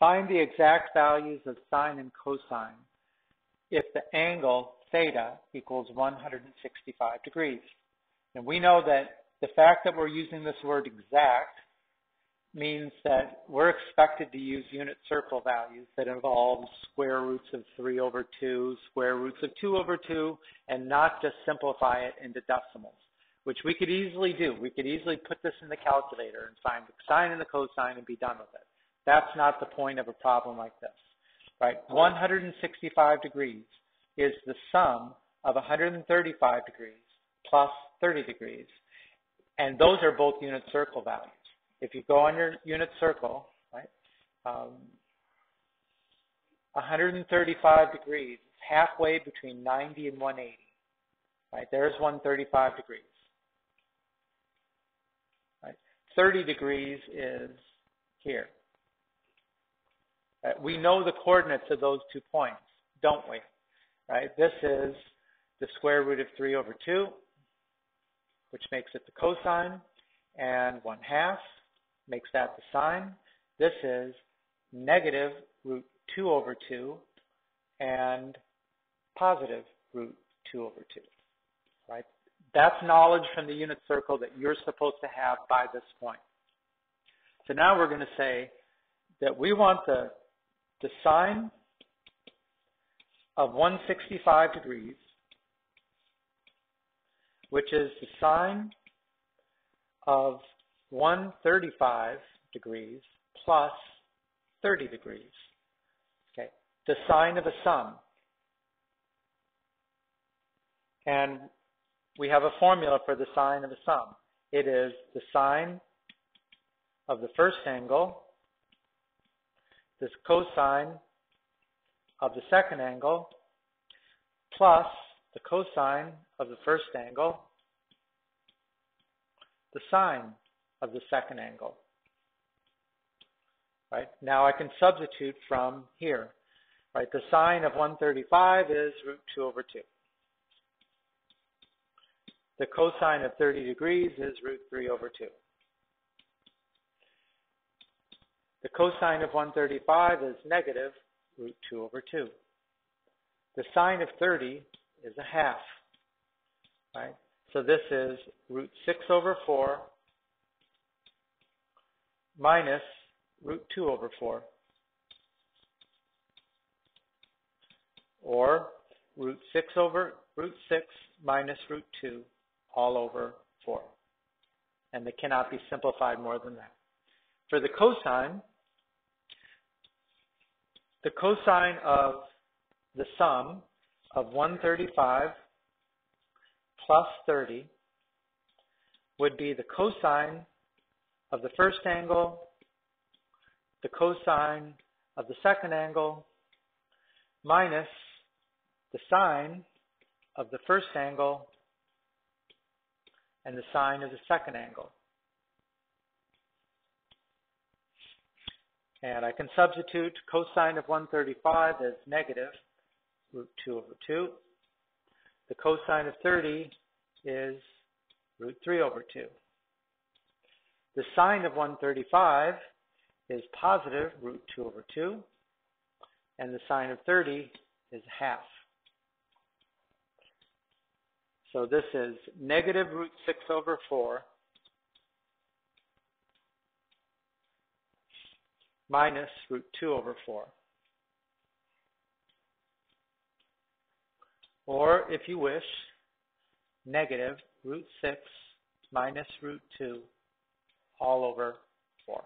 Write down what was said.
Find the exact values of sine and cosine if the angle theta equals 165 degrees. And we know that the fact that we're using this word exact means that we're expected to use unit circle values that involve square roots of 3 over 2, square roots of 2 over 2, and not just simplify it into decimals, which we could easily do. We could easily put this in the calculator and find the sine and the cosine and be done with it. That's not the point of a problem like this, right? 165 degrees is the sum of 135 degrees plus 30 degrees, and those are both unit circle values. If you go on your unit circle, right, 135 degrees is halfway between 90 and 180, right? There's 135 degrees, right? 30 degrees is here. We know the coordinates of those 2 points, don't we? Right? This is the square root of 3 over 2, which makes it the cosine, and 1/2 makes that the sine. This is negative root 2 over 2 and positive root 2 over 2. Right? That's knowledge from the unit circle that you're supposed to have by this point. So now we're going to say that we want the sine of 165 degrees, which is the sine of 135 degrees plus 30 degrees. Okay, the sine of a sum. And we have a formula for the sine of a sum. It is the sine of the first angle, this cosine of the second angle, plus the cosine of the first angle, the sine of the second angle. Right? Now I can substitute from here. Right? The sine of 135 is root 2 over 2. The cosine of 30 degrees is root 3 over 2. The cosine of 135 is negative root 2 over 2. The sine of 30 is 1/2. Right? So this is root 6 over 4 minus root 2 over 4. Or root 6 minus root 2 all over 4. And they cannot be simplified more than that. For the cosine of the sum of 135 plus 30 would be the cosine of the first angle, the cosine of the second angle, minus the sine of the first angle and the sine of the second angle. And I can substitute cosine of 135 as negative root 2 over 2. The cosine of 30 is root 3 over 2. The sine of 135 is positive root 2 over 2. And the sine of 30 is 1/2. So this is negative root 6 over 4 minus root 2 over 4. Or, if you wish, negative root 6 minus root 2 all over 4.